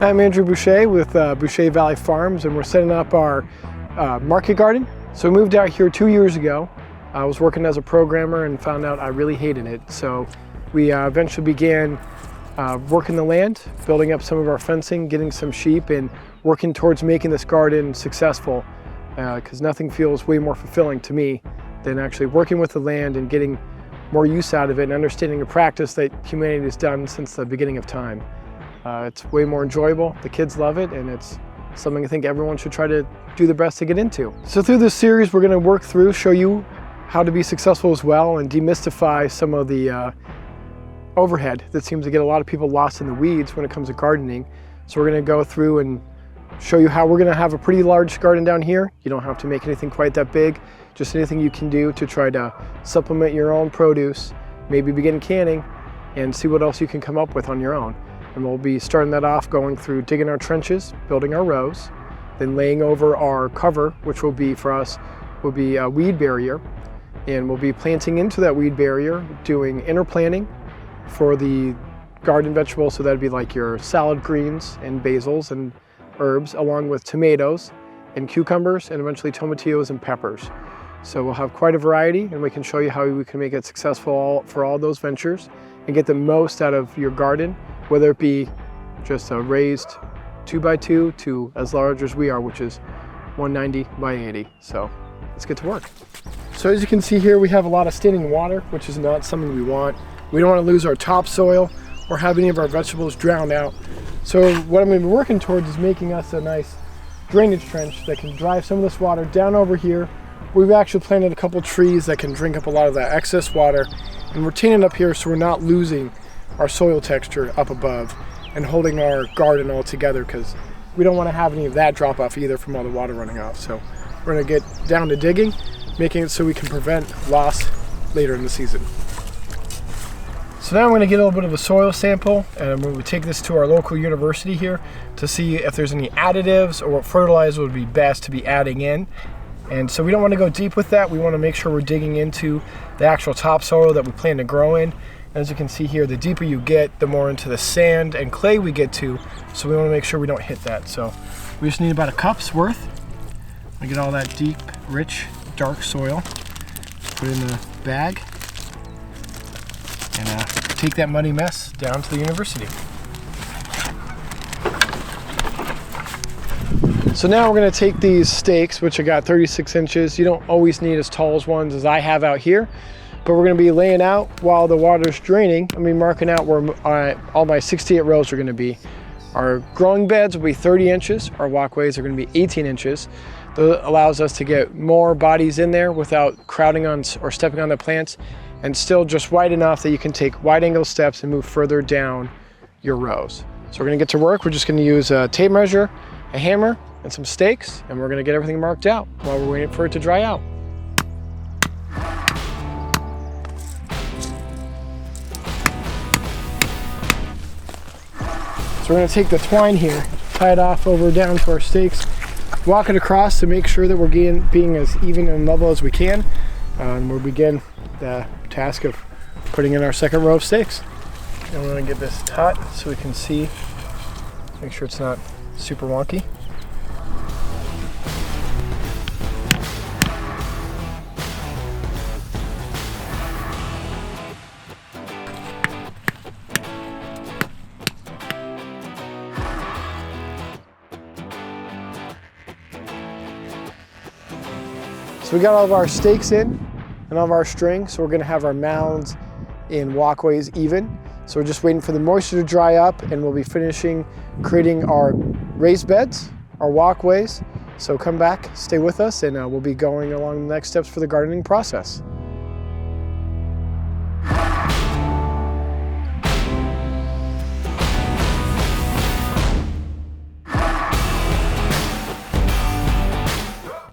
I'm Andrew Boucher with Boucher Valley Farms, and we're setting up our market garden. So we moved out here 2 years ago. I was working as a programmer and found out I really hated it. So we eventually began working the land, building up some of our fencing, getting some sheep, and working towards making this garden successful. Because nothing feels way more fulfilling to me than actually working with the land and getting more use out of it and understanding a practice that humanity has done since the beginning of time. It's way more enjoyable, the kids love it, and it's something I think everyone should try to do the best to get into. So through this series, we're going to work through, show you how to be successful as well, and demystify some of the overhead that seems to get a lot of people lost in the weeds when it comes to gardening. So we're going to go through and show you how we're going to have a pretty large garden down here. You don't have to make anything quite that big, just anything you can do to try to supplement your own produce, maybe begin canning, and see what else you can come up with on your own. And we'll be starting that off going through digging our trenches, building our rows, then laying over our cover, which will be for us, will be a weed barrier. And we'll be planting into that weed barrier, doing interplanting for the garden vegetables. So that'd be like your salad greens and basils and herbs, along with tomatoes and cucumbers, and eventually tomatillos and peppers. So we'll have quite a variety, and we can show you how we can make it successful for all those ventures and get the most out of your garden, whether it be just a raised 2x2 to as large as we are, which is 190 by 80. So let's get to work. So as you can see here, we have a lot of standing water, which is not something we want. We don't want to lose our topsoil or have any of our vegetables drowned out. So what I'm going to be working towards is making us a nice drainage trench that can drive some of this water down over here. We've actually planted a couple trees that can drink up a lot of that excess water and retain it up here, so we're not losing our soil texture up above and holding our garden all together, because we don't want to have any of that drop off either from all the water running off. So we're going to get down to digging, making it so we can prevent loss later in the season. So now I'm going to get a little bit of a soil sample, and we'll take this to our local university here to see if there's any additives or what fertilizer would be best to be adding in. And so we don't want to go deep with that. We want to make sure we're digging into the actual topsoil that we plan to grow in. As you can see here, the deeper you get, the more into the sand and clay we get to. So we want to make sure we don't hit that. So we just need about a cup's worth. I get all that deep, rich, dark soil. Put it in the bag and take that muddy mess down to the university. So now we're going to take these stakes, which I got 36 inches. You don't always need as tall as ones as I have out here, but we're going to be laying out while the water's draining. I'm going to be marking out where all my 68 rows are going to be. Our growing beds will be 30 inches. Our walkways are going to be 18 inches. That allows us to get more bodies in there without crowding on or stepping on the plants, and still just wide enough that you can take wide angle steps and move further down your rows. So we're going to get to work. We're just going to use a tape measure, a hammer, and some stakes, and we're going to get everything marked out while we're waiting for it to dry out. So we're going to take the twine here, tie it off over down to our stakes, walk it across to make sure that we're being as even and level as we can, and we'll begin the task of putting in our second row of stakes. And we're going to get this taut so we can see, make sure it's not super wonky. So we got all of our stakes in and all of our string, so we're going to have our mounds and walkways even. So we're just waiting for the moisture to dry up, and we'll be finishing creating our raised beds, our walkways. So come back, stay with us, and we'll be going along the next steps for the gardening process.